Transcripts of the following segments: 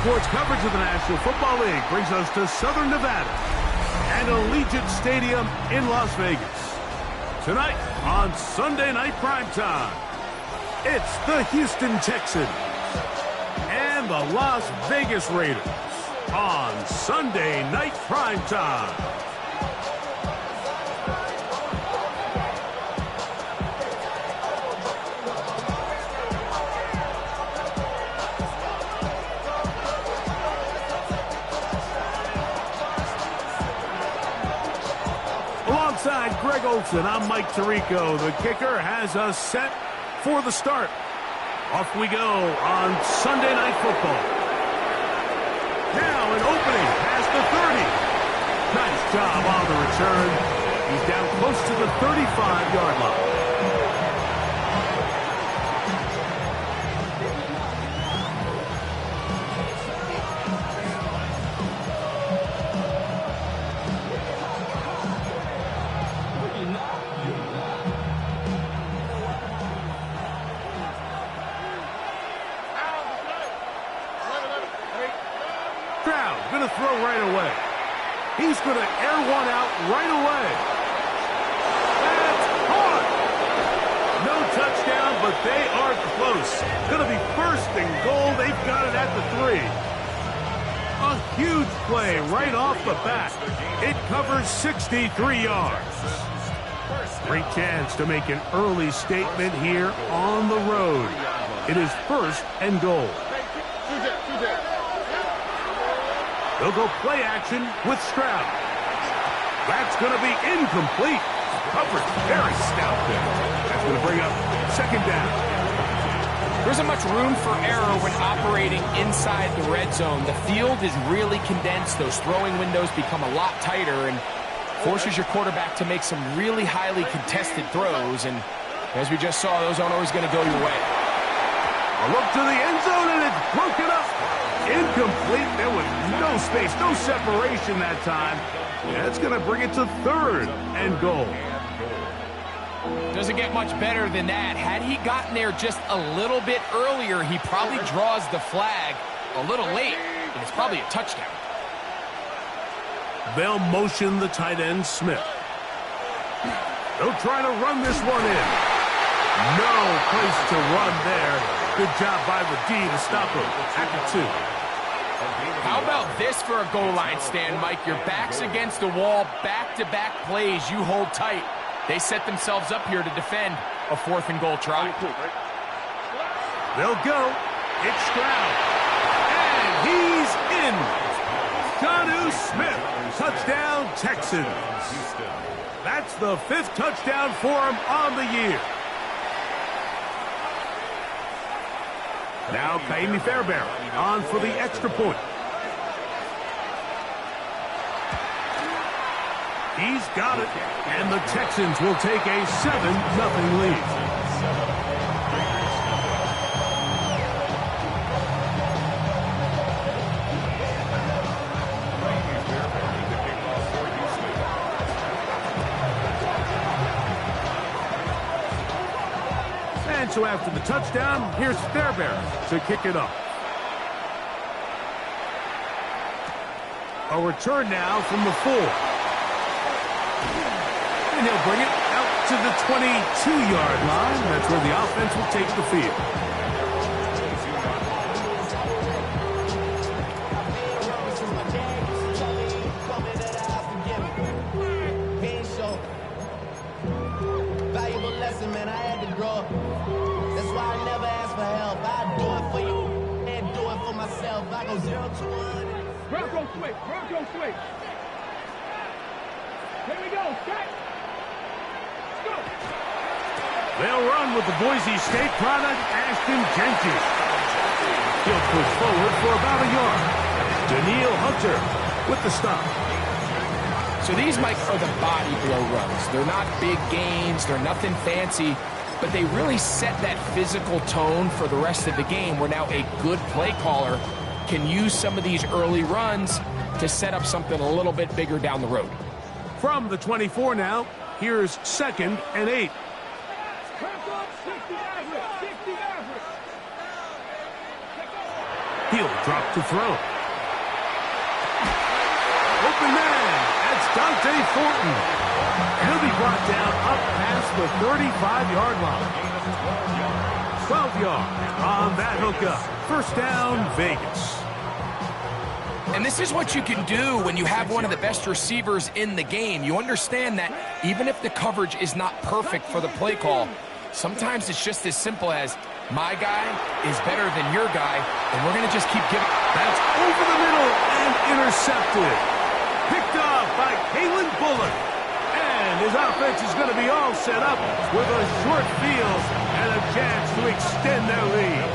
Sports coverage of the National Football League brings us to Southern Nevada and Allegiant Stadium in Las Vegas. Tonight on Sunday Night Primetime, it's the Houston Texans and the Las Vegas Raiders on Sunday Night Primetime. Alongside Greg Olson, I'm Mike Tirico. The kicker has us set for the start. Off we go on Sunday Night Football. Now an opening past the 30. Nice job on the return. He's down close to the 35-yard line. Going to throw right away. He's going to air one out right away. That's hard. No touchdown, but they are close. Going to be first and goal. They've got it at the 3. A huge play right off the bat. It covers 63 yards. Great chance to make an early statement here on the road. It is first and goal. They'll go play action with Stroud. That's going to be incomplete. Coverage very stout there. That's going to bring up second down. There isn't much room for error when operating inside the red zone. The field is really condensed. Those throwing windows become a lot tighter and forces your quarterback to make some really highly contested throws. And as we just saw, those aren't always going to go your way. A look to the end zone, and it's broken up. Incomplete. There was no space, no separation that time. That's going to bring it to third and goal. Doesn't get much better than that. Had he gotten there just a little bit earlier, he probably draws the flag a little late, and it's probably a touchdown. They'll motion the tight end, Smith. They'll try to run this one in. No place to run there. Good job by the D to stop him at the 2. How about this for a goal line stand, Mike? Your back's against the wall, back-to-back plays, you hold tight. They set themselves up here to defend a 4th and goal try. They'll go. It's Stroud. And he's in. Jonnu Smith. Touchdown, Texans. That's the 5th touchdown for him on the year. Now Kaimi Fairbairn on for the extra point. He's got it, and the Texans will take a 7-0 lead. And so after the touchdown, here's Fairbairn to kick it off. A return now from the 4. And he'll bring it out to the 22-yard line. That's where the offense will take the field. Valuable lesson, man. I had to grow up. That's why I never ask for help. I do it for you and do it for myself. I go 0 to 1. Bronco switch. Bronco switch. Here we go. Set. Go. They'll run with the Boise State product, Ashton Jenkins. He'll push forward for about a yard. Daniil Hunter with the stop. So these, Mike, are the body blow runs. They're not big gains. They're nothing fancy. But they really set that physical tone for the rest of the game where now a good play caller can use some of these early runs to set up something a little bit bigger down the road. From the 24 now, here's 2nd and 8. He'll drop to throw. Open man. That's Dante Thornton. He'll be brought down up past the 35-yard line. 12 yards on that hookup. First down, Vegas. And this is what you can do when you have one of the best receivers in the game. You understand that even if the coverage is not perfect for the play call, sometimes it's just as simple as, my guy is better than your guy, and we're going to just keep giving. That's over the middle and intercepted. Picked off by Kalen Bullock. And his offense is going to be all set up with a short field and a chance to extend their lead.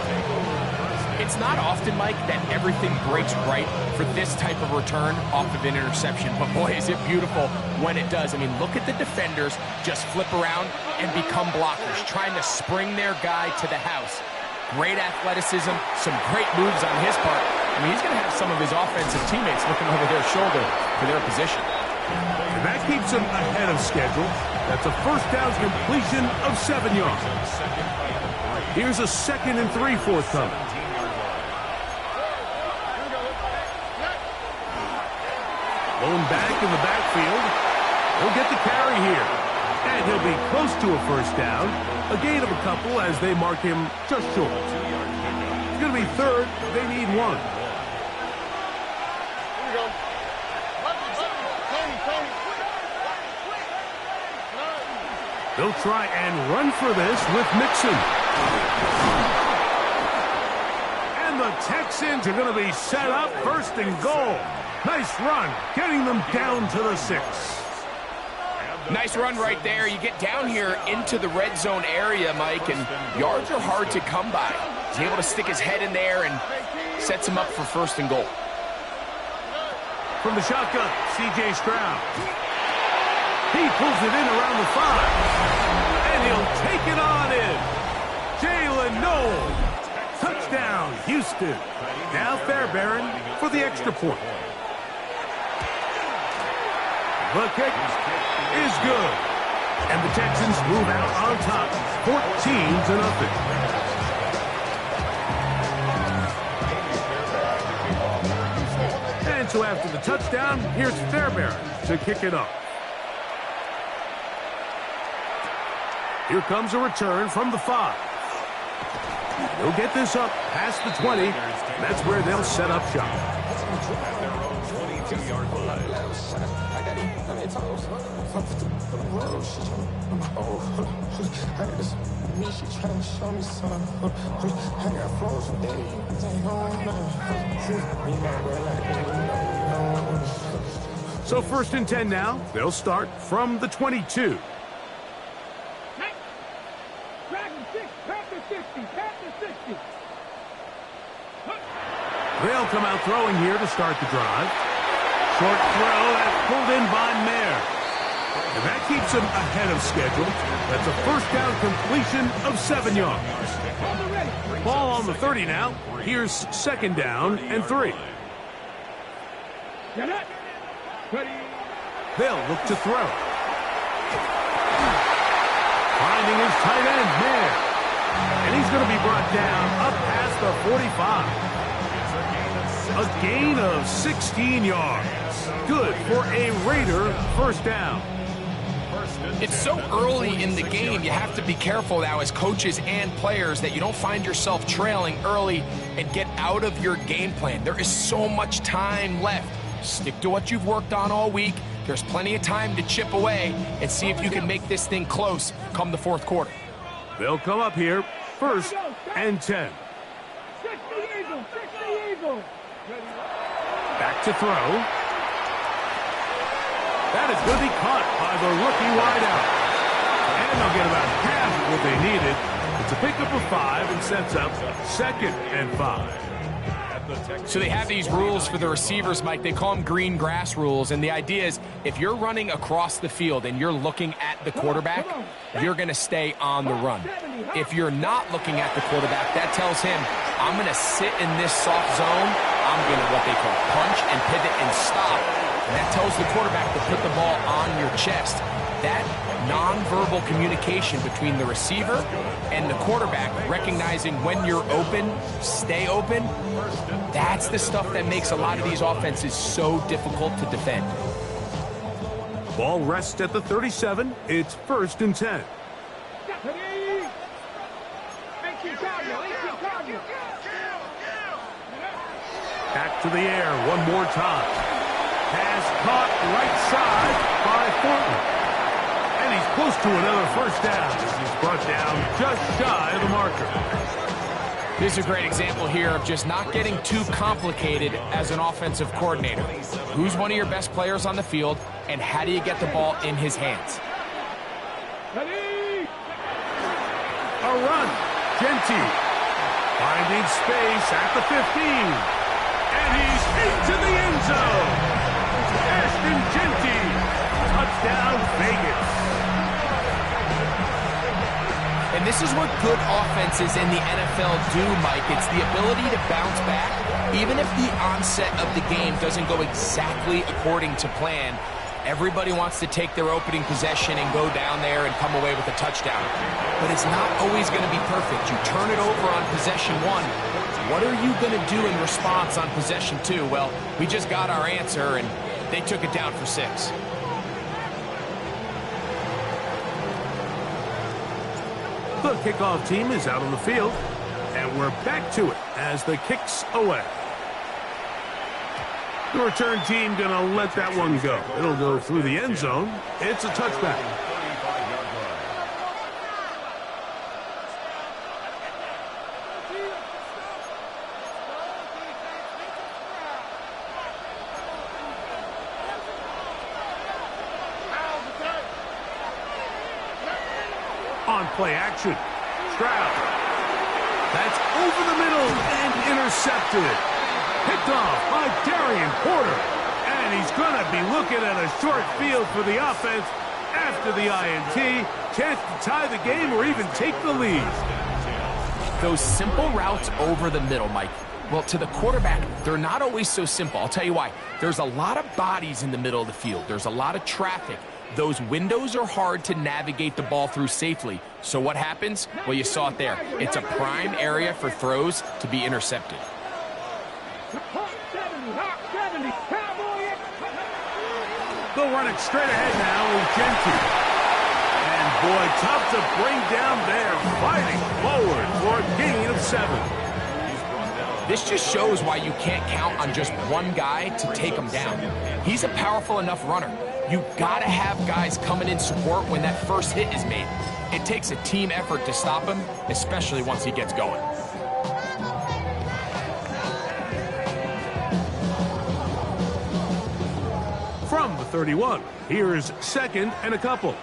It's not often, Mike, that everything breaks right for this type of return off of an interception. But boy, is it beautiful when it does. I mean, look at the defenders just flip around and become blockers, trying to spring their guy to the house. Great athleticism, some great moves on his part. I mean, he's going to have some of his offensive teammates looking over their shoulder for their position. And that keeps him ahead of schedule. That's a first down completion of 7 yards. Here's a 2nd and 3 forthcoming. Blown back in the backfield. He'll get the carry here. And he'll be close to a first down. A gain of a couple as they mark him just short. It's going to be 3rd. They need 1. They'll try and run for this with Mixon. And the Texans are going to be set up 1st and goal. Nice run, getting them down to the 6. Nice run right there. You get down here into the red zone area, Mike, and yards are hard to come by. He's able to stick his head in there and sets him up for 1st and goal. From the shotgun, C.J. Stroud. He pulls it in around the 5. And he'll take it on in. Jalen Noel. Touchdown, Houston. Now Fairbairn for the extra point. The kick is good. And the Texans move out on top, 14-0. And so after the touchdown, here's Fairbairn to kick it off. Here comes a return from the 5. They'll get this up past the 20. That's where they'll set up shop. So 1st and 10 now. They'll start from the 22. They'll come out throwing here to start the drive. Short throw, that's pulled in by Mayer. And that keeps him ahead of schedule. That's a first down completion of 7 yards. Ball on the 30 now. Here's 2nd down and 3. They'll look to throw. Finding his tight end, Mayer. And he's going to be brought down up past the 45. A gain of 16 yards. Good for a Raider first down. It's so early in the game, you have to be careful now as coaches and players that you don't find yourself trailing early and get out of your game plan. There is so much time left. Stick to what you've worked on all week. There's plenty of time to chip away and see if you can make this thing close come the 4th quarter. They'll come up here 1st and 10. Back to throw. That is going to be caught by the rookie wideout. And they'll get about half of what they needed. It's a pickup of 5 and sets up 2nd and 5. So they have these rules for the receivers, Mike. They call them green grass rules. And the idea is if you're running across the field and you're looking at the quarterback, you're going to stay on the run. If you're not looking at the quarterback, that tells him, I'm going to sit in this soft zone. I'm going to what they call punch and pivot and stop. And that tells the quarterback to put the ball on your chest. That nonverbal communication between the receiver and the quarterback, recognizing when you're open, stay open, that's the stuff that makes a lot of these offenses so difficult to defend. Ball rests at the 37. It's 1st and 10. Back to the air one more time. Pass caught right side by Thornton. And he's close to another 1st down. He's brought down just shy of the marker. This is a great example here of just not getting too complicated as an offensive coordinator. Who's one of your best players on the field, and how do you get the ball in his hands? A run. Genty finding space at the 15. And he's into the end zone. Ashton Genty. Touchdown, Vegas. And this is what good offenses in the NFL do, Mike. It's the ability to bounce back. Even if the onset of the game doesn't go exactly according to plan, everybody wants to take their opening possession and go down there and come away with a touchdown. But it's not always going to be perfect. You turn it over on possession 1. What are you going to do in response on possession 2? Well, we just got our answer, and they took it down for 6. The kickoff team is out on the field, and we're back to it as the kick's away. The return team going to let that one go. It'll go through the end zone. It's a touchback. On play action. Stroud. That's over the middle and intercepted. Picked off by Darian Porter. And he's going to be looking at a short field for the offense after the INT. Chance to tie the game or even take the lead. Those simple routes over the middle, Mike. Well, to the quarterback, they're not always so simple. I'll tell you why. There's a lot of bodies in the middle of the field. There's a lot of traffic. Those windows are hard to navigate the ball through safely. So what happens? Well, you saw it there. It's a prime area for throws to be intercepted. They'll run it straight ahead now with Genty. And boy, tough to bring down there. Fighting forward for a gain of 7. This just shows why you can't count on just one guy to take him down. He's a powerful enough runner. You gotta have guys coming in support when that first hit is made. It takes a team effort to stop him, especially once he gets going. From the 31, here's 2nd and a couple.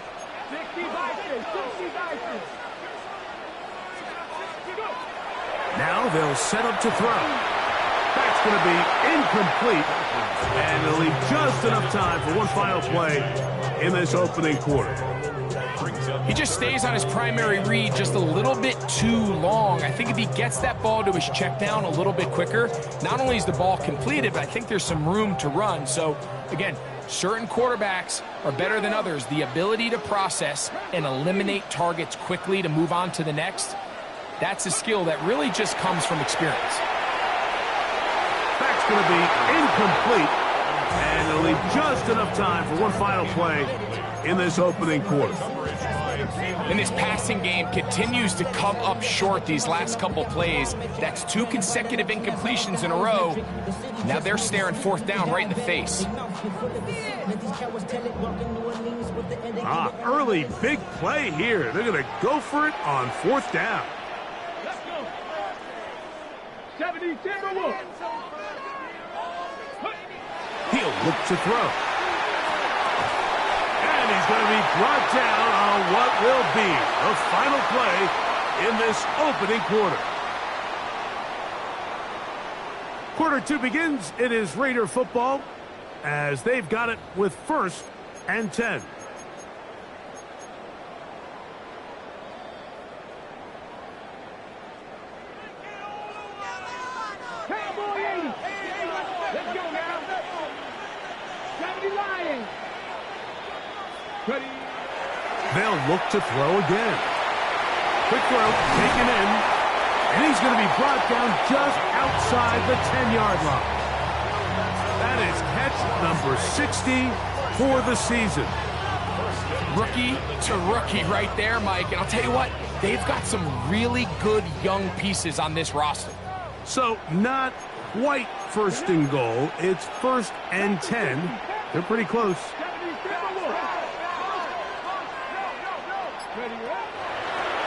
Now they'll set up to throw. That's going to be incomplete. And they'll leave just enough time for one final play in this opening quarter. He just stays on his primary read just a little bit too long. I think if he gets that ball to his check down a little bit quicker, not only is the ball completed, but I think there's some room to run. So, again, certain quarterbacks are better than others. The ability to process and eliminate targets quickly to move on to the next, that's a skill that really just comes from experience. That's going to be incomplete. And they'll leave just enough time for one final play in this opening quarter. And this passing game continues to come up short these last couple plays. That's 2 consecutive incompletions in a row. Now they're staring 4th down right in the face. Early big play here. They're going to go for it on 4th down. 70 Timberwolves. He'll look to throw. And he's going to be brought down on what will be the final play in this opening quarter. Quarter 2 begins. It is Raider football as they've got it with 1st and 10. Cowboy 80. Let's go now. 70 Ready. They'll look to throw again. Quick throw, taken in, and he's going to be brought down just outside the 10-yard line. That is catch number 60 for the season. Rookie to rookie right there, Mike. And I'll tell you what, they've got some really good young pieces on this roster. So not quite first and goal. It's 1st and 10. They're pretty close.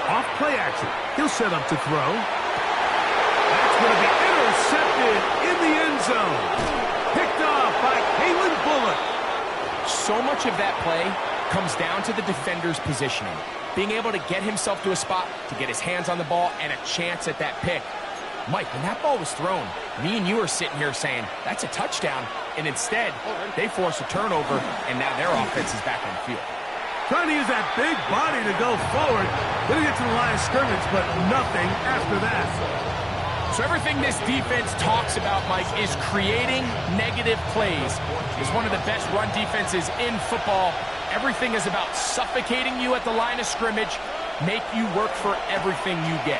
Off play action. He'll set up to throw. That's going to be intercepted in the end zone. Picked off by Kalen Bullock. So much of that play comes down to the defender's positioning. Being able to get himself to a spot, to get his hands on the ball, and a chance at that pick. Mike, when that ball was thrown, me and you are sitting here saying, that's a touchdown. And instead, they force a turnover, and now their offense is back on the field. Trying to use that big body to go forward. Gonna get to the line of scrimmage, but nothing after that. So everything this defense talks about, Mike, is creating negative plays. It's one of the best run defenses in football. Everything is about suffocating you at the line of scrimmage, make you work for everything you get.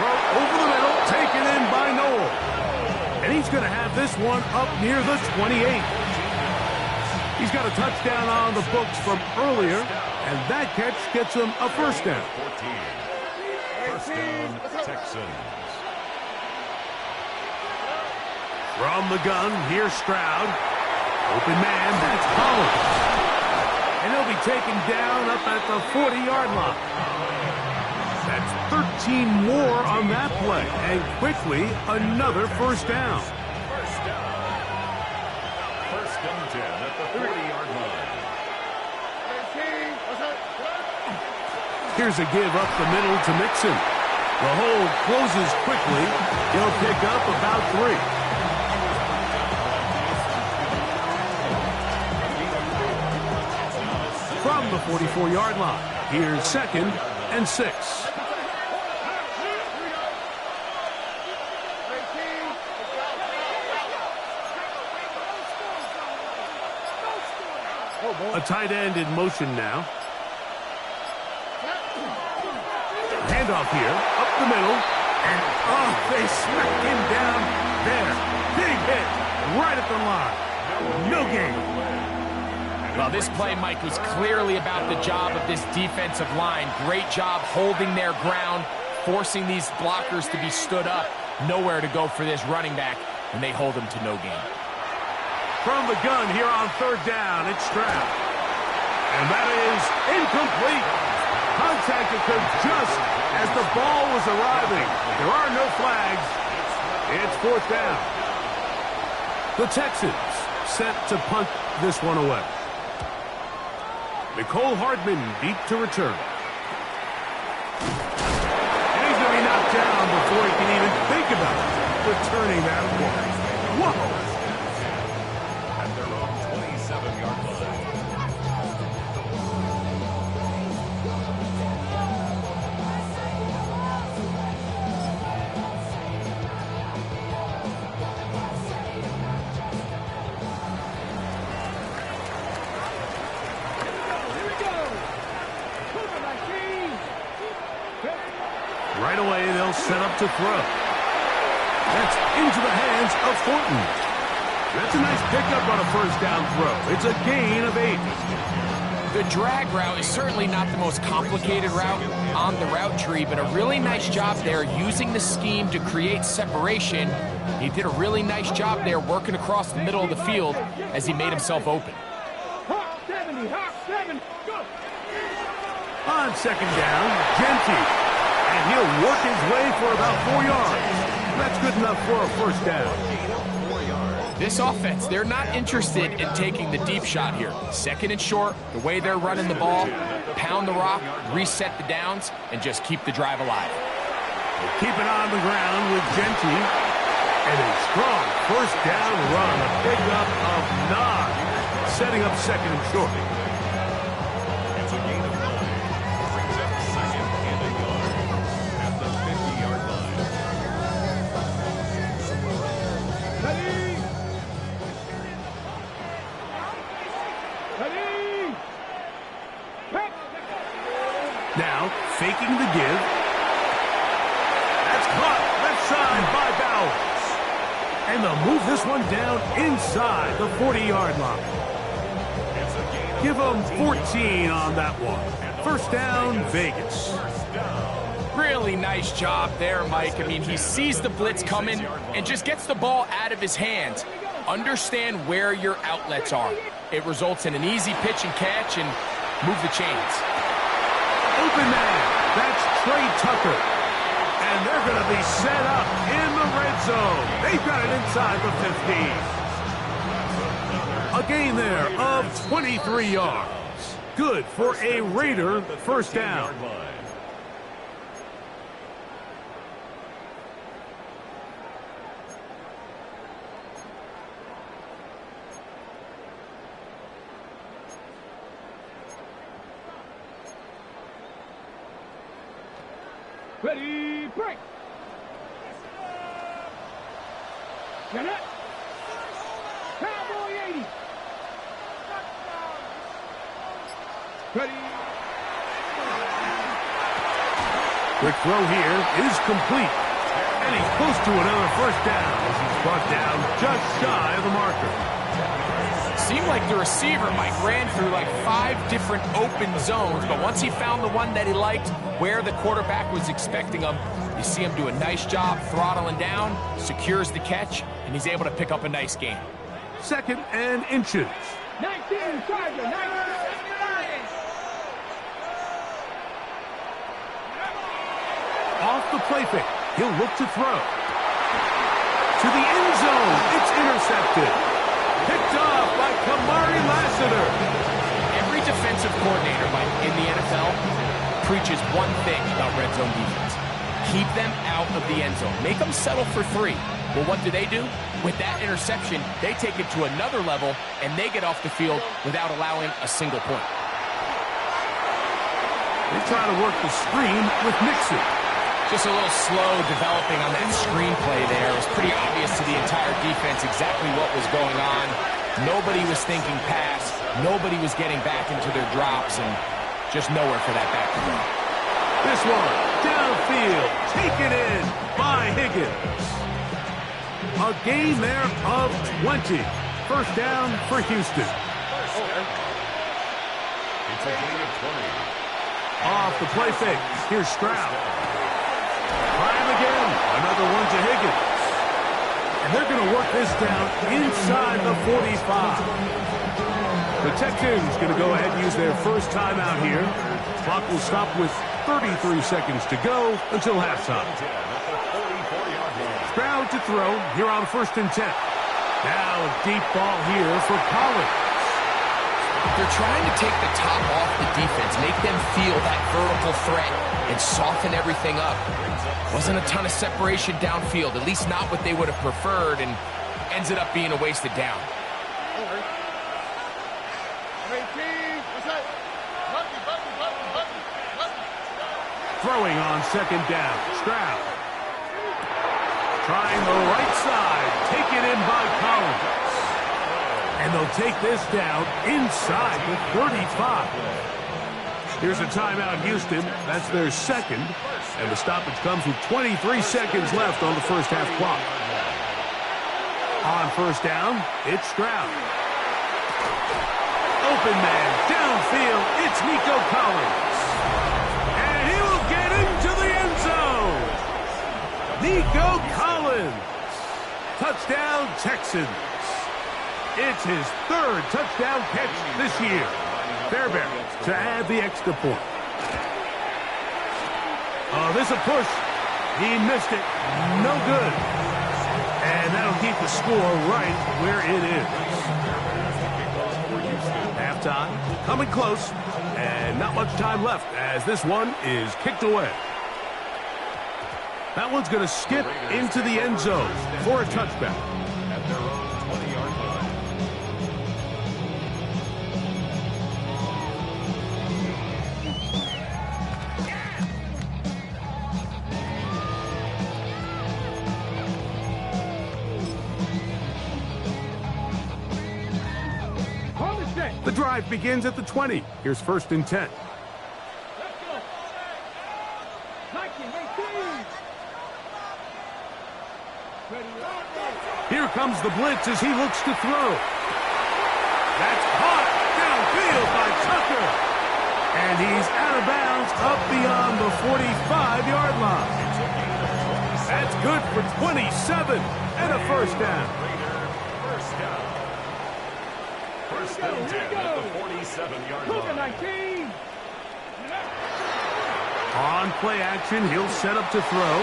Throw over the middle, taken in by Noel. And he's going to have this one up near the 28. He's got a touchdown on the books from earlier, and that catch gets him a first down. 14. First down, Texans. From the gun, here's Stroud. Open man, that's Collins. And he'll be taken down up at the 40-yard line. That's 13 more on that play, and quickly another first down. First and 10 at the 30-yard line. Here's a give up the middle to Mixon. The hold closes quickly. He'll pick up about 3. From the 44-yard line, here's 2nd and 6. A tight end in motion now. Handoff here, up the middle, and they smacked him down there. Big hit, right at the line. No gain. Well, this play, Mike, was clearly about the job of this defensive line. Great job holding their ground, forcing these blockers to be stood up. Nowhere to go for this running back, and they hold him to no gain. From the gun here on 3rd down, it's Stroud. And that is incomplete. Contact occurred just as the ball was arriving. There are no flags. It's 4th down. The Texans set to punt this one away. Nicole Hardman beat to return. And he's going to be knocked down before he can even think about returning that ball. Whoa! At their own 27-yard line. Right away, they'll set up to throw. That's into the hands of Thornton. That's a nice pickup on a first down throw. It's a gain of 8. The drag route is certainly not the most complicated route on the route tree, but a really nice job there using the scheme to create separation. He did a really nice job there working across the middle of the field as he made himself open. Hawk 70, Hawk 7, go! On 2nd down, Genty. And he'll work his way for about 4 yards. That's good enough for a first down. This offense, they're not interested in taking the deep shot here. 2nd and short, the way they're running the ball, pound the rock, reset the downs, and just keep the drive alive. Keep it on the ground with Genty. And a strong first down run, a pickup of 9, setting up 2nd and short. It's a gain of 9. Brings up 2nd and a yard at the 50-yard line. Ready? faking the give. That's caught left side by Bowers. And they'll move this one down inside the 40-yard line. Give them 14 on that one. First down, Vegas. Really nice job there, Mike. I mean, he sees the blitz coming and just gets the ball out of his hands. Understand where your outlets are. It results in an easy pitch and catch and move the chains. Open man. That's Trey Tucker. And they're going to be set up in the red zone. They've got it inside the 15. A gain there of 23 yards. Good for a Raider first down. Ready, break. Get it. Cowboy 80. Ready. Quick throw here is complete. And he's close to another first down as he's brought down just shy of the marker. Seemed like the receiver, Mike, ran through like 5 different open zones, but once he found the one that he liked, where the quarterback was expecting him, you see him do a nice job throttling down, secures the catch, and he's able to pick up a nice gain. Second and inches. 19, Tiger, 19. Off the play fake. He'll look to throw. To the end zone. It's intercepted. Picked off by Kamari Lassiter. Every defensive coordinator, Mike, in the NFL preaches one thing about red zone defense. Keep them out of the end zone. Make them settle for 3. Well, what do? With that interception, they take it to another level, and they get off the field without allowing a single point. They try to work the screen with Nixon. Just a little slow developing on that screenplay there. It was pretty obvious to the entire defense exactly what was going on. Nobody was thinking pass. Nobody was getting back into their drops, and just nowhere for that back to go. This one, downfield, taken in by Higgins. A gain there of 20. First down for Houston. It's a gain of 20. Off the play fake. Here's Stroud. Try him again. Another one to Higgins. And they're going to work this down inside the 45. The Texans going to go ahead and use their first timeout here. Clock will stop with 33 seconds to go until halftime. Stroud to throw here on first and 10. Now a deep ball here for Collins. They're trying to take the top off the defense, make them feel that vertical threat, and soften everything up. Wasn't a ton of separation downfield, at least not what they would have preferred, and ends up being a wasted down. Throwing on second down, Stroud. Trying the right side, taken in by Collins. And they'll take this down inside the 35. Here's a timeout, Houston. That's their second. And the stoppage comes with 23 seconds left on the first half clock. On first down, it's Stroud. Open man, downfield, it's Nico Collins. And he will get into the end zone. Nico Collins. Touchdown, Texans. It's his third touchdown catch this year. Fairbairn to add the extra point. Oh, this is a push. He missed it. No good. And that'll keep the score right where it is. Halftime coming close. And not much time left as this one is kicked away. That one's going to skip into the end zone for a touchback. At their own 20-yard line. The drive begins at the 20. Here's first and 10. comes the blitz as he looks to throw. That's caught downfield by Tucker. And he's out of bounds up beyond the 45-yard line. That's good for 27 and a first down. First down 10 at the 47-yard line. On play action, he'll set up to throw.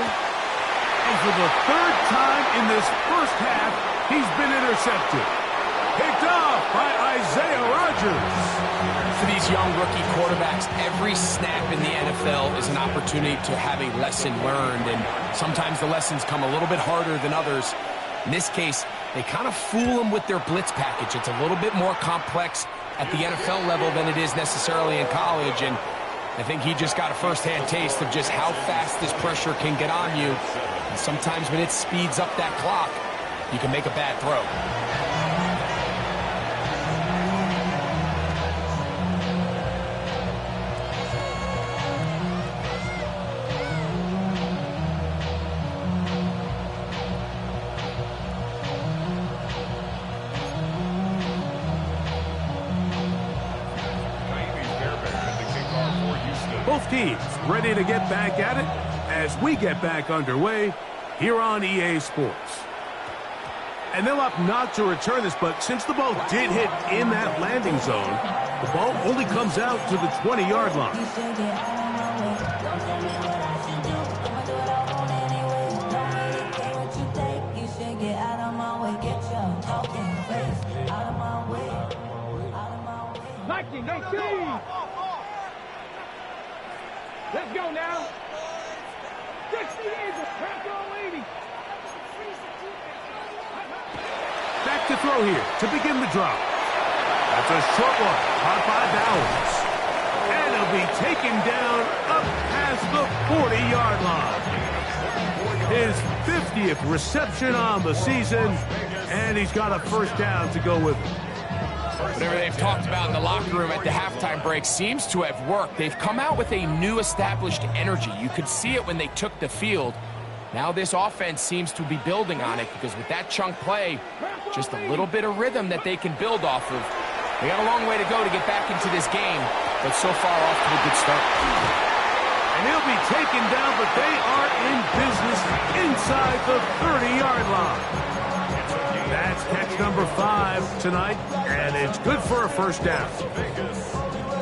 And for the third time in this first half, he's been intercepted. Picked off by Isaiah Rodgers. For these young rookie quarterbacks, every snap in the NFL is an opportunity to have a lesson learned, and sometimes the lessons come a little bit harder than others. In this case, they kind of fool them with their blitz package. It's a little bit more complex at the NFL level than it is necessarily in college, and I think he just got a first-hand taste of just how fast this pressure can get on you. And sometimes when it speeds up that clock, you can make a bad throw. Both teams ready to get back at it as we get back underway here on EA Sports. And they'll opt not to return this, but since the ball did hit in that landing zone, the ball only comes out to the 20-yard line. Let's go now. 68, lady. Back to throw here to begin the drop. That's a short one, caught by Bowers. And he'll be taken down up past the 40-yard line. His 50th reception on the season, and he's got a first down to go with it. Whatever they've talked about in the locker room at the halftime break seems to have worked. They've come out with a new established energy. You could see it when they took the field. Now this offense seems to be building on it because with that chunk play, just a little bit of rhythm that they can build off of. They got a long way to go to get back into this game, but so far off to a good start. And he'll be taken down, but they are in business inside the 30-yard line. That's catch number 5 tonight, and it's good for a first down.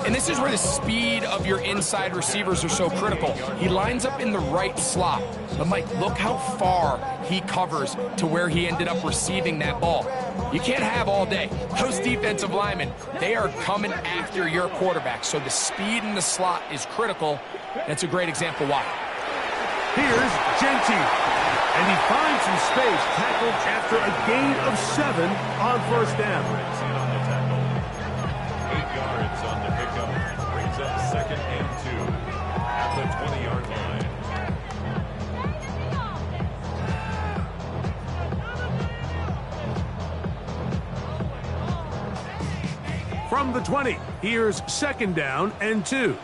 And this is where the speed of your inside receivers are so critical. He lines up in the right slot. But, Mike, look how far he covers to where he ended up receiving that ball. You can't have all day. Those defensive linemen, they are coming after your quarterback. So the speed in the slot is critical. That's a great example why. Here's Genty. And he finds some space, tackled after a gain of 7 on first down. 8 yards on the pickup. Brings up 2nd and 2 at the 20-yard line. From the 20, here's 2nd down and 2.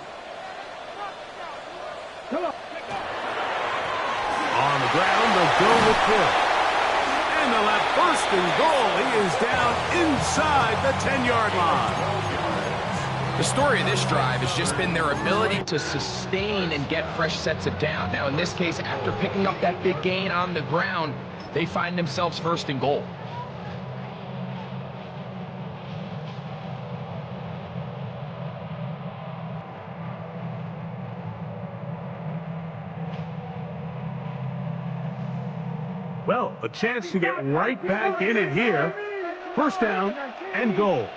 On the ground, they'll go with Hill. And they'll have 1st and goal. He is down inside the 10-yard line. The story of this drive has just been their ability to sustain and get fresh sets of down. Now, in this case, after picking up that big gain on the ground, they find themselves 1st and goal. Well, a chance to get right back in it here. 1st down and goal.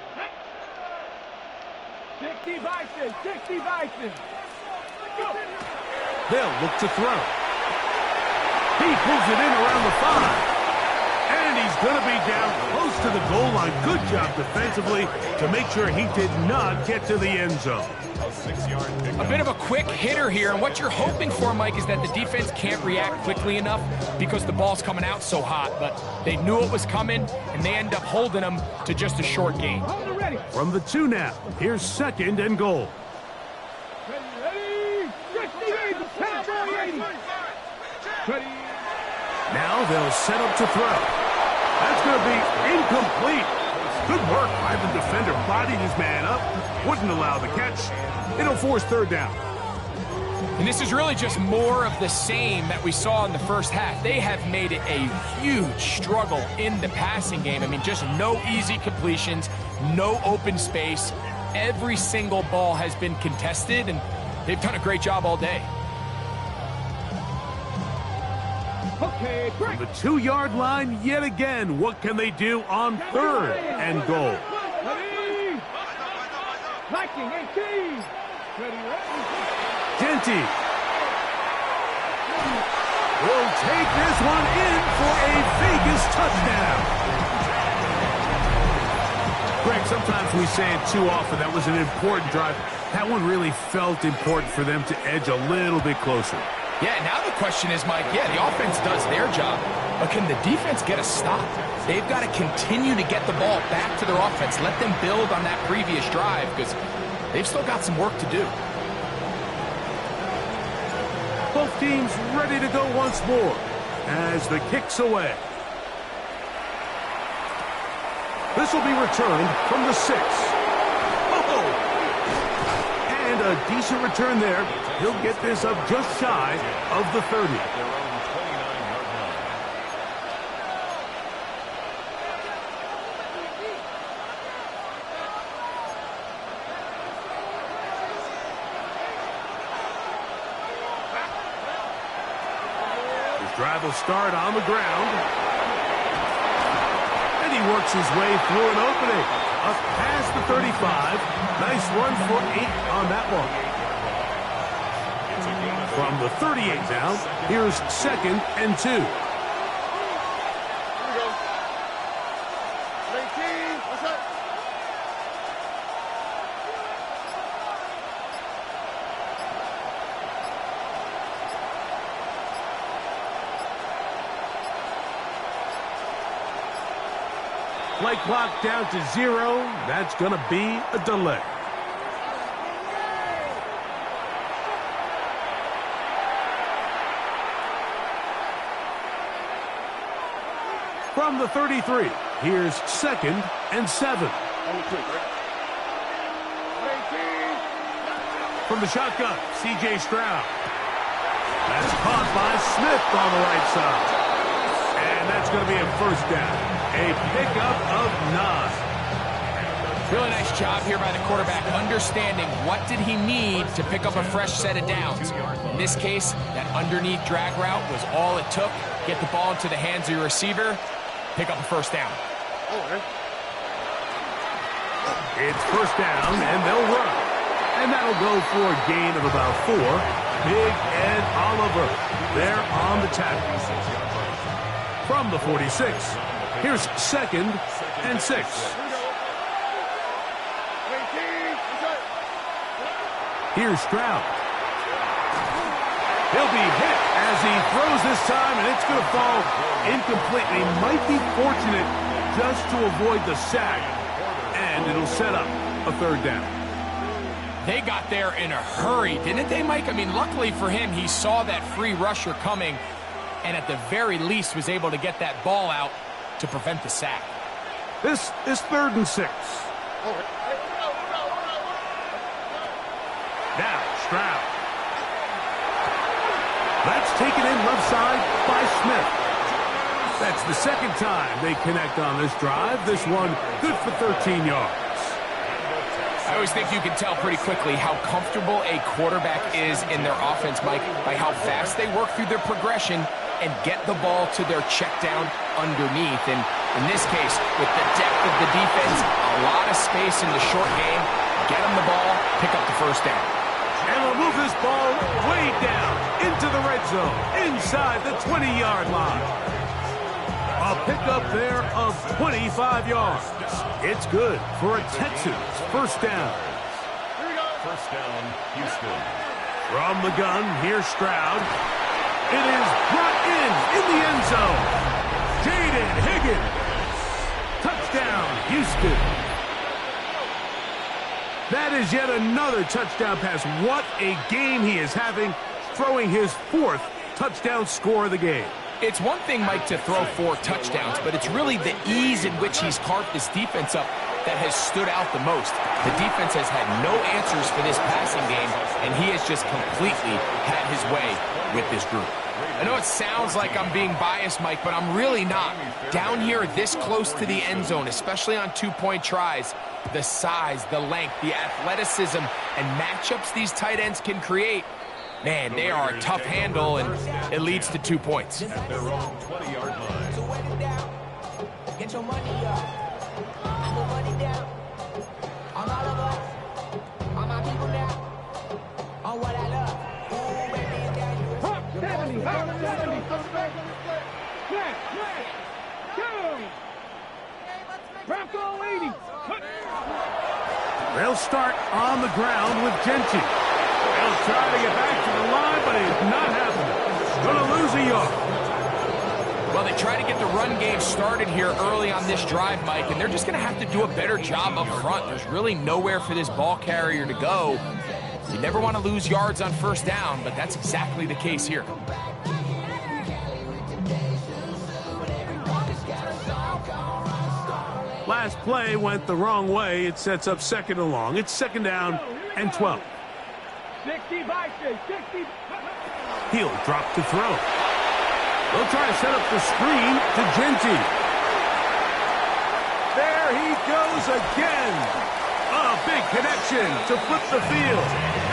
60 Bison, 60 Bison. They'll look to throw. He pulls it in around the 5. And he's going to be down close to the goal line. Good job defensively to make sure he did not get to the end zone. A bit of a quick hitter here, and what you're hoping for, Mike, is that the defense can't react quickly enough because the ball's coming out so hot, but they knew it was coming, and they end up holding them to just a short gain. From the 2 now, here's 2nd and goal. Now they'll set up to throw. That's going to be incomplete. Good work by the defender. Bodied his man up. Wouldn't allow the catch. It'll force third down. And this is really just more of the same that we saw in the first half. They have made it a huge struggle in the passing game. I mean, just no easy completions, no open space. Every single ball has been contested, and they've done a great job all day. Okay, From the 2-yard line yet again. What can they do on third and goal? ready. Liking 18. Ready, ready. Genty will take this one in for a Vegas touchdown. Greg, sometimes we say it too often. That was an important drive. That one really felt important for them to edge a little bit closer. Yeah, now the question is, Mike, yeah, the offense does their job, but can the defense get a stop? They've got to continue to get the ball back to their offense. Let them build on that previous drive, because they've still got some work to do. Both teams ready to go once more as the kick's away. This will be returned from the 6. And a decent return there. He'll get this up just shy of the 30. Their own 29-yard line. His drive will start on the ground. And he works his way through an opening. Up past the 35. Nice run for 8 on that one. From the 38 now, here's 2nd and 2. Play clock down to 0. That's going to be a delay. From the 33, here's 2nd and 7. From the shotgun, C.J. Stroud. That's caught by Smith on the right side. And that's going to be a first down. A pickup of 9. Really nice job here by the quarterback, understanding what did he need to pick up a fresh set of downs. In this case, that underneath drag route was all it took. Get the ball into the hands of your receiver, pick up a first down. It's first down, and they'll run. And that'll go for a gain of about 4. Big Ed Oliver there on the tackle. From the 46, here's 2nd and 6. Here's Stroud. He'll be hit as he throws this time, and it's going to fall incomplete. He might be fortunate just to avoid the sack, and it'll set up a third down. They got there in a hurry, didn't they, Mike? I mean, luckily for him, he saw that free rusher coming, and at the very least was able to get that ball out to prevent the sack. This is 3rd and 6. Now, Stroud. That's taken in left side by Smith. That's the 2nd time they connect on this drive. This one good for 13 yards. I always think you can tell pretty quickly how comfortable a quarterback is in their offense, Mike, by how fast they work through their progression and get the ball to their check down underneath. And in this case, with the depth of the defense, a lot of space in the short game, get them the ball, pick up the first down. And we'll move this ball way down into the red zone, inside the 20-yard line. A pickup there of 25 yards. It's good for a Texans first down. First down, Houston. From the gun, here's Stroud. It is brought in the end zone. Jaden Higgins. Touchdown, Houston. That is yet another touchdown pass. What a game he is having, throwing his 4th touchdown score of the game. It's one thing, Mike, to throw 4 touchdowns, but it's really the ease in which he's carved this defense up that has stood out the most. The defense has had no answers for this passing game, and he has just completely had his way with this group. I know it sounds like I'm being biased, Mike, but I'm really not. Down here this close to the end zone, especially on 2-point tries, the size, the length, the athleticism, and matchups these tight ends can create, man, they are a tough handle, and it leads to 2 points. At their own 20-yard line. So wet it down. Get your money up. Put money down. On all of us. On my people now. On what I love. Ooh, baby, it's down. You Hop 70, hop 70. Snap, snap. Go. Bronco 80. They'll start on the ground with Genty. They'll try to get back to the line, but it's not happening. Going to lose a yard. Well, they try to get the run game started here early on this drive, Mike, and they're just going to have to do a better job up front. There's really nowhere for this ball carrier to go. You never want to lose yards on first down, but that's exactly the case here. Last play went the wrong way. It sets up 2nd and long. It's 2nd down and 12. 60 by 60. He'll drop to throw. They'll try to set up the screen to Genty. There he goes again. A big connection to flip the field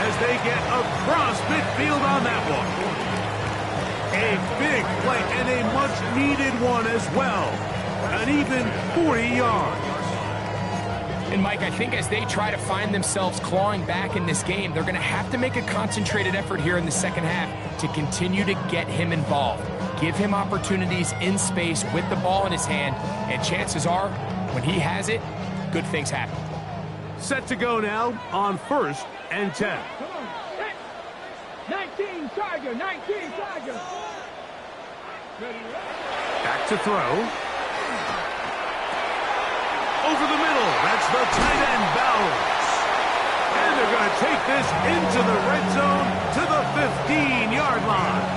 as they get across midfield on that one. A big play and a much-needed one as well. An even 40 yards. And, Mike, I think as they try to find themselves clawing back in this game, they're going to have to make a concentrated effort here in the second half to continue to get him involved. Give him opportunities in space with the ball in his hand, and chances are, when he has it, good things happen. Set to go now on 1st and 10. Come on. 19 Tiger, 19 Tiger. Back to throw. Over the middle. That's the tight end, Bowers. And they're going to take this into the red zone to the 15-yard line.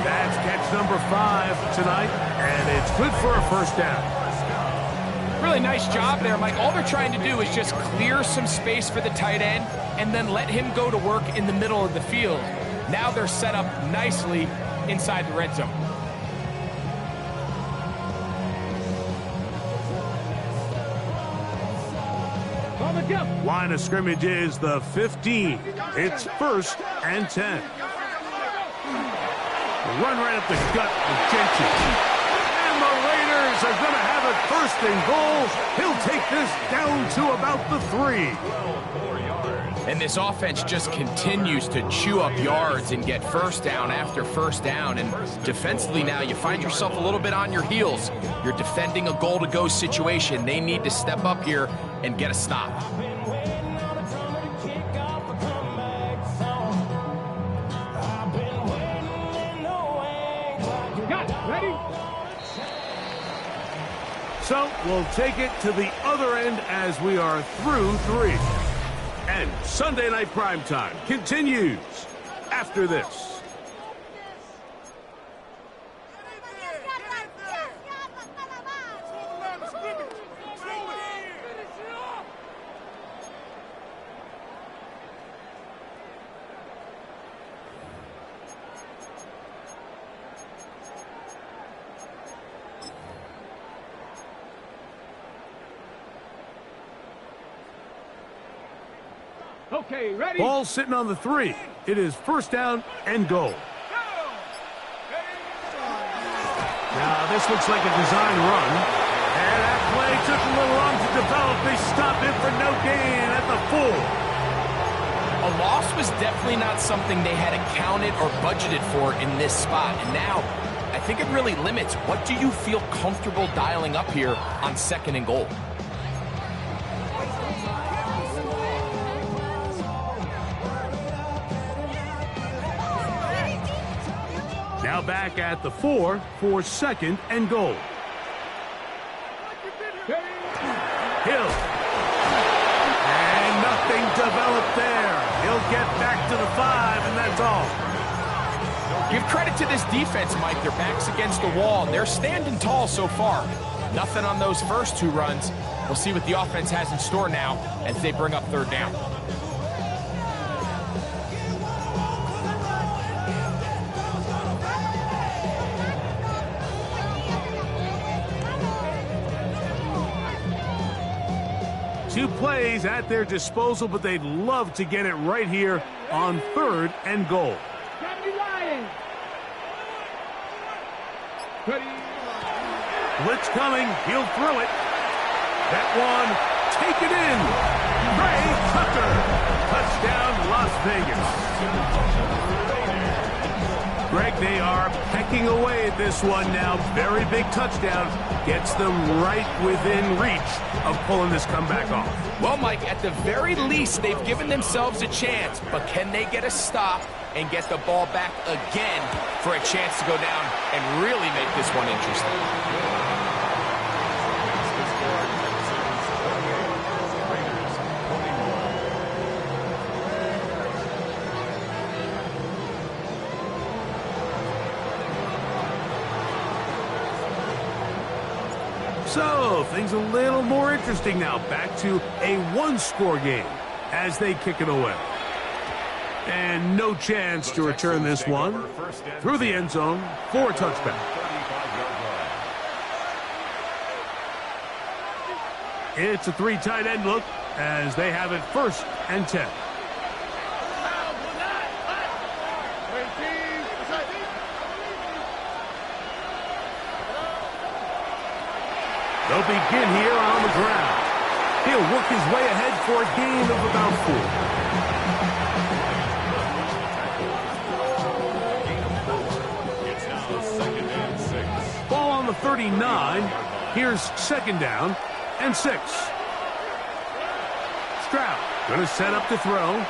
That's catch number 5 tonight, and it's good for a first down. Really nice job there, Mike. All they're trying to do is just clear some space for the tight end and then let him go to work in the middle of the field. Now they're set up nicely inside the red zone. Line of scrimmage is the 15. It's 1st and 10. Run right up the gut with Genty. And the Raiders are going to have it 1st and goal. He'll take this down to about the 3. And this offense just continues to chew up yards and get first down after first down. And defensively now, you find yourself a little bit on your heels. You're defending a goal-to-go situation. They need to step up here and get a stop. So we'll take it to the other end as we are through 3. And Sunday Night Primetime continues after this. Okay, ready? Ball sitting on the 3. It is 1st down and goal. Now this looks like a design run. And that play took a little long to develop. They stopped it for no gain at the 4. A loss was definitely not something they had accounted or budgeted for in this spot. And now, I think it really limits what do you feel comfortable dialing up here on 2nd and goal. Now back at the 4 for 2nd and goal. Hill. And nothing developed there. He'll get back to the 5, and that's all. Give credit to this defense, Mike. Their back's against the wall, and they're standing tall so far. Nothing on those first 2 runs. We'll see what the offense has in store now as they bring up 3rd down. Two plays at their disposal, but they'd love to get it right here on 3rd and goal. Blitz coming. He'll throw it. That one, take it in. Ray Tucker. Touchdown, Las Vegas. Greg, they are pecking away at this one now. Very big touchdown. Gets them right within reach of pulling this comeback off. Well, Mike, at the very least, they've given themselves a chance, but can they get a stop and get the ball back again for a chance to go down and really make this one interesting? So, things a little more interesting now. Back to a 1-score game as they kick it away. And no chance to return this one through the end zone for a touchback. It's a 3 tight end look as they have it 1st and 10. They'll begin here on the ground. He'll work his way ahead for a gain of about 4. It's now 2nd and 6. Ball on the 39. Here's 2nd down and 6. Stroud going to set up to throw.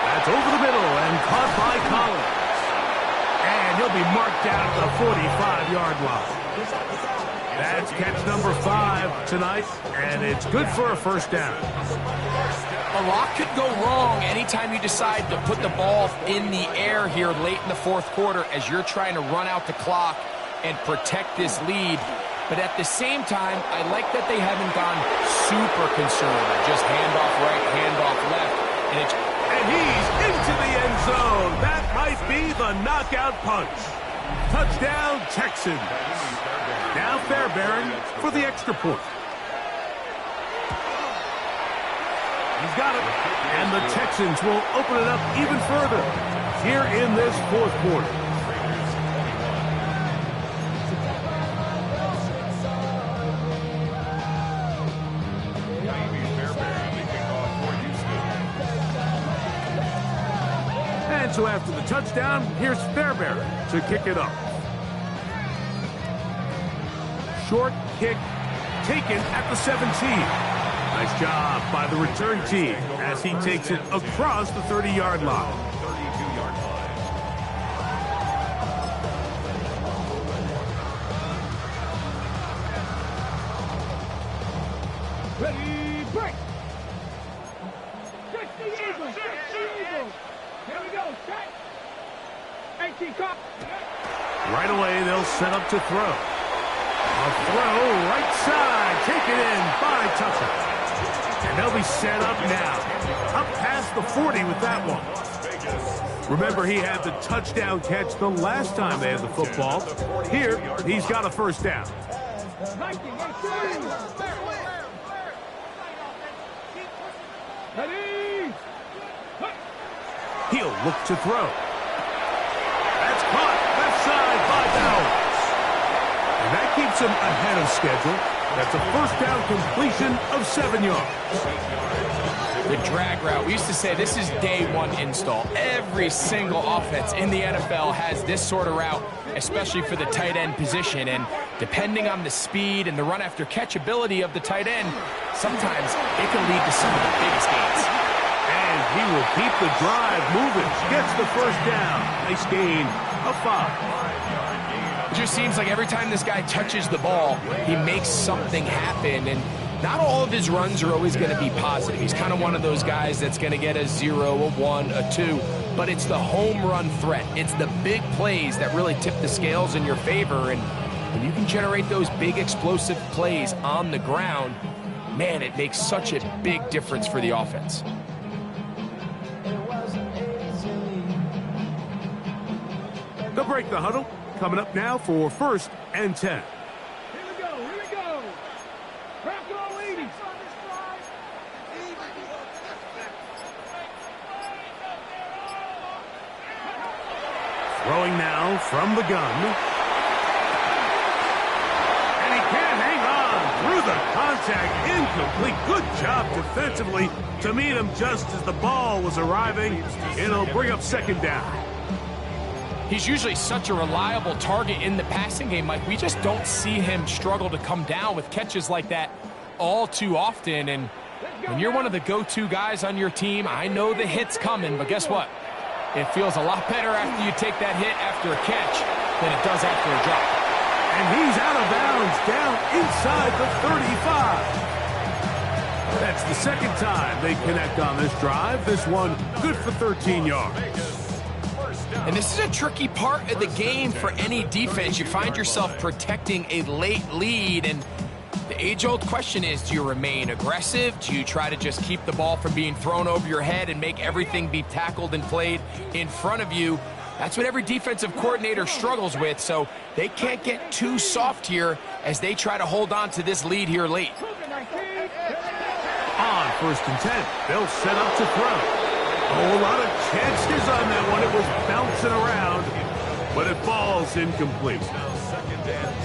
That's over the middle and caught by Collins. And he'll be marked down at the 45-yard line. That's catch number 5 tonight, and it's good for a 1st down. A lot could go wrong anytime you decide to put the ball in the air here late in the 4th quarter as you're trying to run out the clock and protect this lead. But at the same time, I like that they haven't gone super conservative. Just handoff right, handoff left, and he's into the end zone. That might be the knockout punch. Touchdown, Texans. Now Fairbairn for the extra point. He's got it. And the Texans will open it up even further here in this 4th quarter. And so after the touchdown, here's Fairbairn to kick it up. Short kick taken at the 17. Nice job by the return team as he takes it across the 30-yard line. 32-yard line. Ready, break. 60 Eagles, 60 Eagles. Here we go, set. 18 cop. Right away, they'll set up to throw. A throw, right side, taken in by Tucker. And they'll be set up now. Up past the 40 with that one. Remember, he had the touchdown catch the last time they had the football. Here, he's got a 1st down. He'll look to throw. That's caught left side by Bowers. And that keeps him ahead of schedule. That's a 1st down completion of 7 yards. The drag route. We used to say this is day 1 install. Every single offense in the NFL has this sort of route, especially for the tight end position. And depending on the speed and the run after catch ability of the tight end, sometimes it can lead to some of the biggest gains. And he will keep the drive moving. Gets the 1st down. Nice gain of 5. It just seems like every time this guy touches the ball, he makes something happen. And not all of his runs are always going to be positive. He's kind of one of those guys that's going to get a 0, a 1, a 2. but it's the home run threat. It's the big plays that really tip the scales in your favor, and when you can generate those big explosive plays on the ground, man, it makes such a big difference for the offense. They'll break the huddle. Coming up now for 1st and 10. Here we go, here we go. Crack on, ladies. Throwing now from the gun. And he can't hang on through the contact. Incomplete. Good job defensively to meet him just as the ball was arriving. It'll bring up 2nd down. He's usually such a reliable target in the passing game, Mike. We just don't see him struggle to come down with catches like that all too often. And when you're one of the go-to guys on your team, I know the hit's coming, but guess what? It feels a lot better after you take that hit after a catch than it does after a drop. And he's out of bounds, down inside the 35. That's the 2nd time they connect on this drive. This one good for 13 yards. And this is a tricky part of the game for any defense. You find yourself protecting a late lead, and the age-old question is, do you remain aggressive? Do you try to just keep the ball from being thrown over your head and make everything be tackled and played in front of you? That's what every defensive coordinator struggles with, so they can't get too soft here as they try to hold on to this lead here late. On 1st and 10, they'll set up to throw. A lot of chances on that one. It was bouncing around, but it falls incomplete.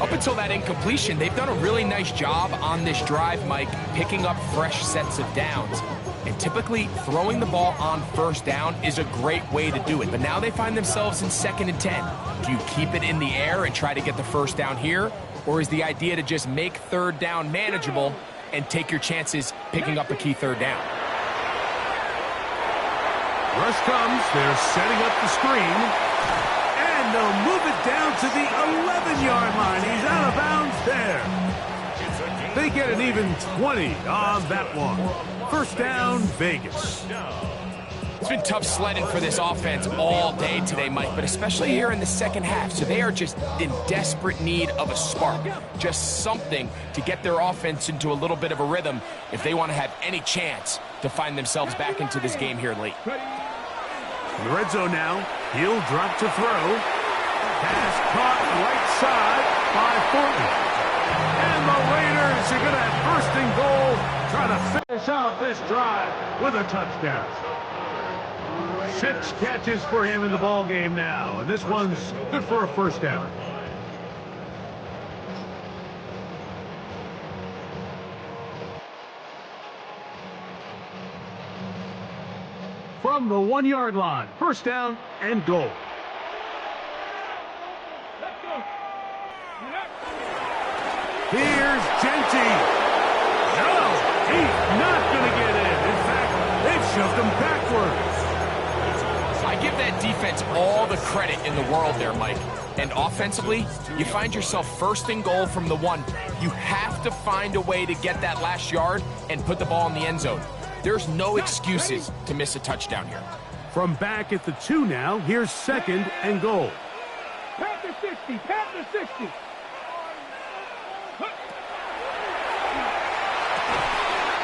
Up until that incompletion, they've done a really nice job on this drive, Mike, picking up fresh sets of downs. And typically, throwing the ball on 1st down is a great way to do it. But now they find themselves in 2nd and 10. Do you keep it in the air and try to get the 1st down here? Or is the idea to just make 3rd down manageable and take your chances picking up a key 3rd down? Rush comes. They're setting up the screen. And they'll move it down to the 11-yard line. He's out of bounds there. They get an even 20 on that one. 1st down, Vegas. It's been tough sledding for this offense all day today, Mike, but especially here in the 2nd half. So they are just in desperate need of a spark, just something to get their offense into a little bit of a rhythm if they want to have any chance to find themselves back into this game here late. In the red zone now, he'll drop to throw. Pass caught right side by Thornton. And the Raiders are going to have 1st and goal, trying to finish out this drive with a touchdown. 6 catches for him in the ball game now, and this one's good for a 1st down. From the 1-yard line, 1st down and goal. Here's Genty. No, he's not going to get in. In fact, they've shoved him backwards. I give that defense all the credit in the world there, Mike. And offensively, you find yourself 1st and goal from the 1. You have to find a way to get that last yard and put the ball in the end zone. There's no excuses to miss a touchdown here. From back at the 2 now, here's 2nd and goal. Panther 60, Panther 60.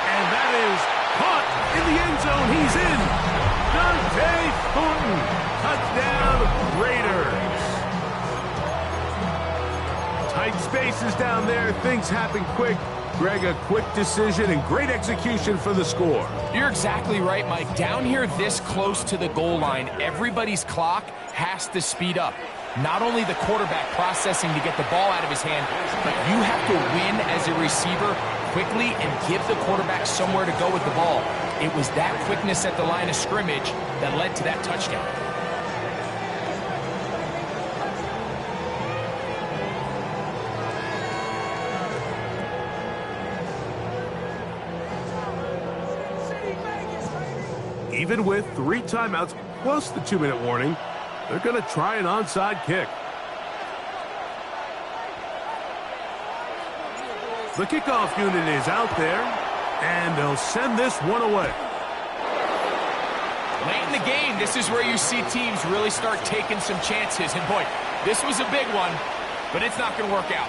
And that is caught in the end zone. He's in. Dante Thornton. Touchdown, Raiders. Tight spaces down there. Things happen quick. Greg, a quick decision and great execution for the score. You're exactly right, Mike. Down here this close to the goal line, everybody's clock has to speed up. Not only the quarterback processing to get the ball out of his hand, but you have to win as a receiver quickly and give the quarterback somewhere to go with the ball. It was that quickness at the line of scrimmage that led to that touchdown. Even with 3 timeouts plus the 2-minute warning, they're going to try an onside kick. The kickoff unit is out there, and they'll send this one away. Late in the game, this is where you see teams really start taking some chances. And boy, this was a big one, but it's not going to work out.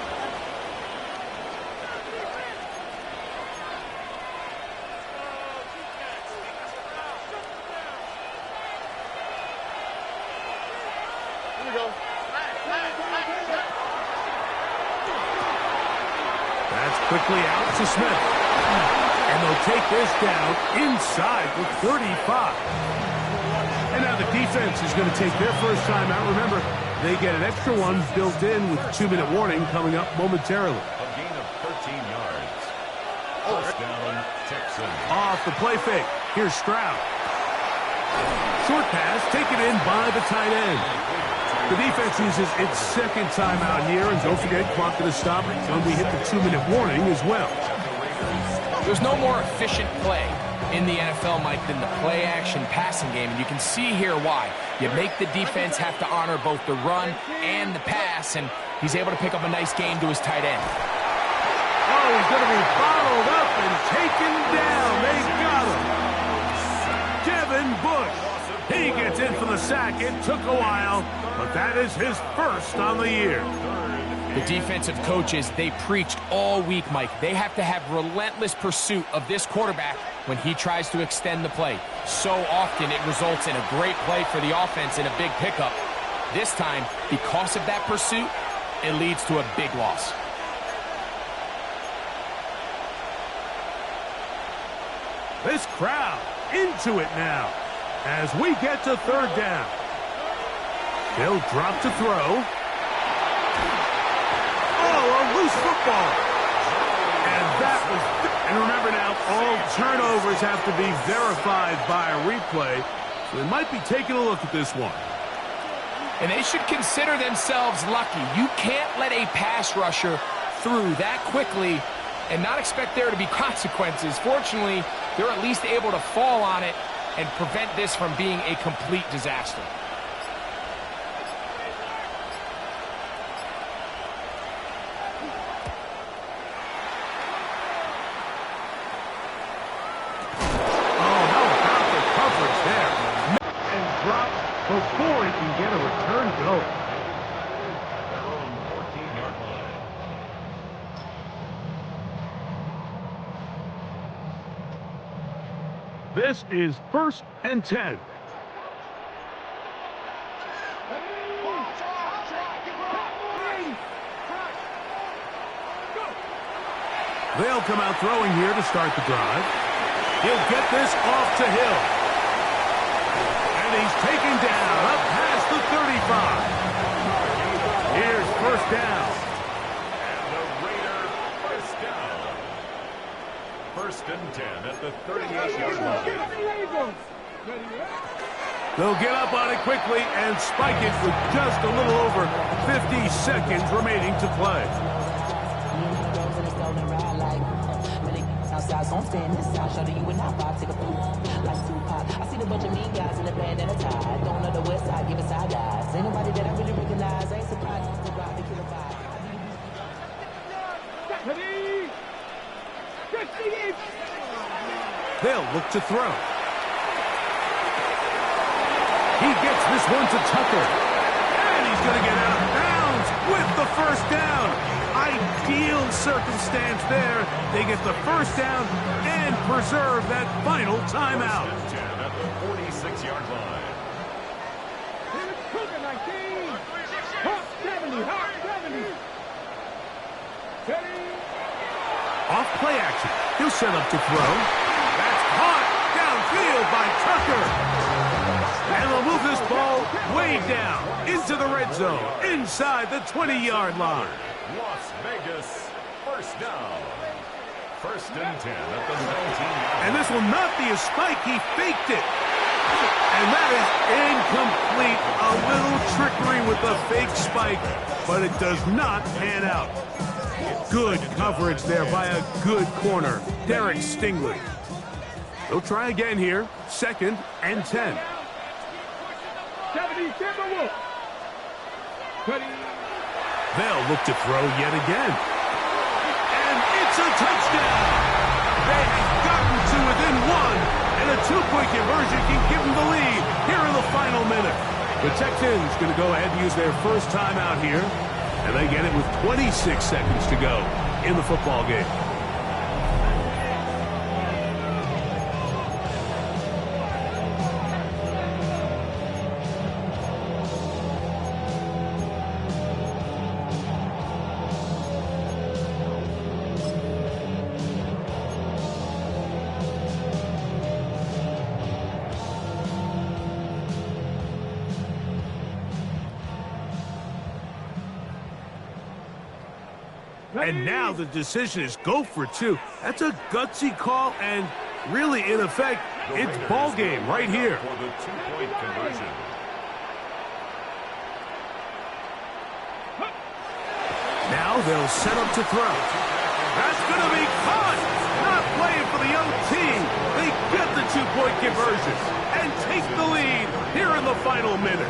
That's quickly out to Smith. And they'll take this down inside the 35. And now the defense is going to take their first time out. Remember, they get an extra one built in with a 2-minute warning coming up momentarily. A gain of 13 yards. First down, Texans. Off the play fake. Here's Stroud. Short pass taken in by the tight end. The defense uses its second timeout here, and don't forget, clock going to stop when we hit the 2-minute warning as well. There's no more efficient play in the NFL, Mike, than the play-action passing game, and you can see here why. You make the defense have to honor both the run and the pass, and he's able to pick up a nice gain to his tight end. Oh, he's going to be bottled up and taken down. They got him. Devin Bush. He gets in for the sack. It took a while, but that is his first on the year. The defensive coaches, they preached all week, Mike. They have to have relentless pursuit of this quarterback when he tries to extend the play. So often it results in a great play for the offense and a big pickup. This time, because of that pursuit, it leads to a big loss. This crowd into it now as we get to third down. He'll drop to throw. Oh, a loose football. And that was... And remember now, all turnovers have to be verified by a replay. So they might be taking a look at this one. And they should consider themselves lucky. You can't let a pass rusher through that quickly and not expect there to be consequences. Fortunately, they're at least able to fall on it and prevent this from being a complete disaster. Before he can get a return go. 14-yard line. This is 1st and 10. They'll come out throwing here to start the drive. He'll get this off to Hill. And he's taken down up past the 35. Here's first down. And the Raider first down. 1st and 10 at the 38-yard line. They'll get up on it quickly and spike it with just a little over 50 seconds remaining to play. Outside, so I'm staying inside. Show you and I vibe, take a poop like Tupac. I see the bunch of mean guys in the band and a tie. Don't know the west side, give it side eyes. Ain't nobody that I really recognize. I ain't surprised to rock the killer vibe. They'll look to throw. He gets this one to Tucker. And he's going to get out of bounds with the first down. Ideal circumstance there. They get the first down and preserve that final timeout. 10 at the 46-yard line. Off play action. He'll set up to throw. That's caught downfield by Tucker. And they'll move this ball way down into the red zone, inside the 20-yard line. Las Vegas, first down. 1st and 10 at the 19-yard line. And this will not be a spike. He faked it. And that is incomplete. A little trickery with the fake spike, but it does not pan out. Good coverage there by a good corner, Derek Stingley. They'll try again here. 2nd and 10. They'll look to throw yet again. And it's a touchdown. They have gotten to within 1, and a the two-point conversion can give them the lead here in the final minute. The Texans going to go ahead and use their first timeout here, and they get it with 26 seconds to go in the football game. And now the decision is go for two. That's a gutsy call, and really, in effect, it's ball game right here. For the two-point conversion. Now they'll set up to throw. That's going to be caught. Not playing for the OT. They get the two-point conversion and take the lead here in the final minute.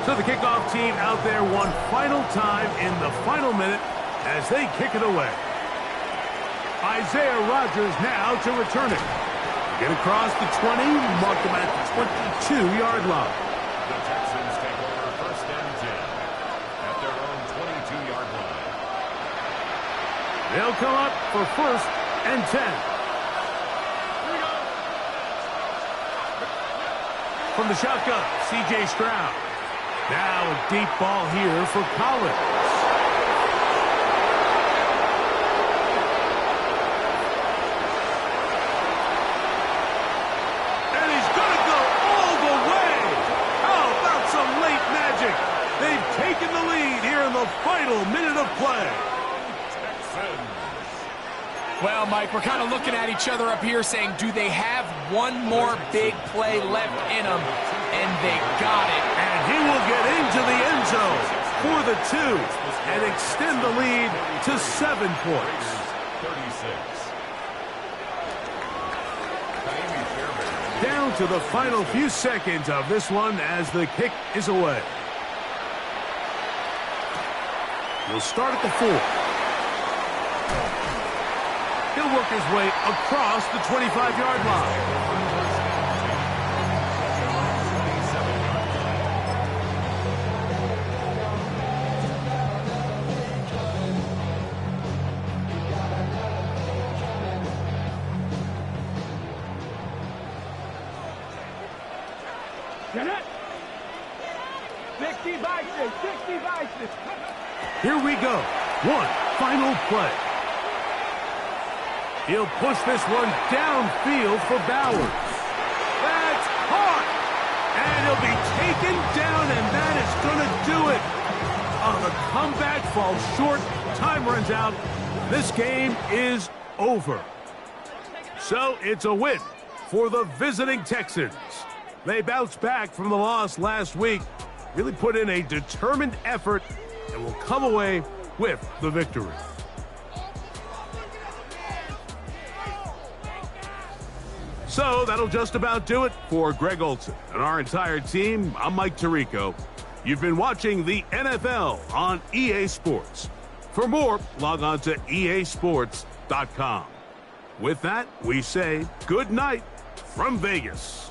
So the kickoff team out there one final time in the final minute as they kick it away. Isaiah Rodgers now to return it. Get across the 20, mark them at the 22-yard line. The Texans take over first and 10 at their own 22-yard line. They'll come up for first and 10. From the shotgun, C.J. Stroud. Now a deep ball here for Collins. And he's going to go all the way. How about some late magic? They've taken the lead here in the final minute of play. Texans. Well, Mike, we're kind of looking at each other up here saying, do they have one more big play left in them? And they got it. And he will get into the end zone for the two and extend the lead to 7 points. 36. Down to the final few seconds of this one as the kick is away. He'll start at the 4. He'll work his way across the 25-yard line. Here we go. One final play. He'll push this one downfield for Bowers. That's caught. And he'll be taken down, and that is going to do it. The comeback falls short. Time runs out. This game is over. So it's a win for the visiting Texans. They bounced back from the loss last week, really put in a determined effort, and will come away with the victory. So that'll just about do it for Greg Olson and our entire team. I'm Mike Tirico. You've been watching the NFL on EA Sports. For more, log on to easports.com. With that, we say good night from Vegas.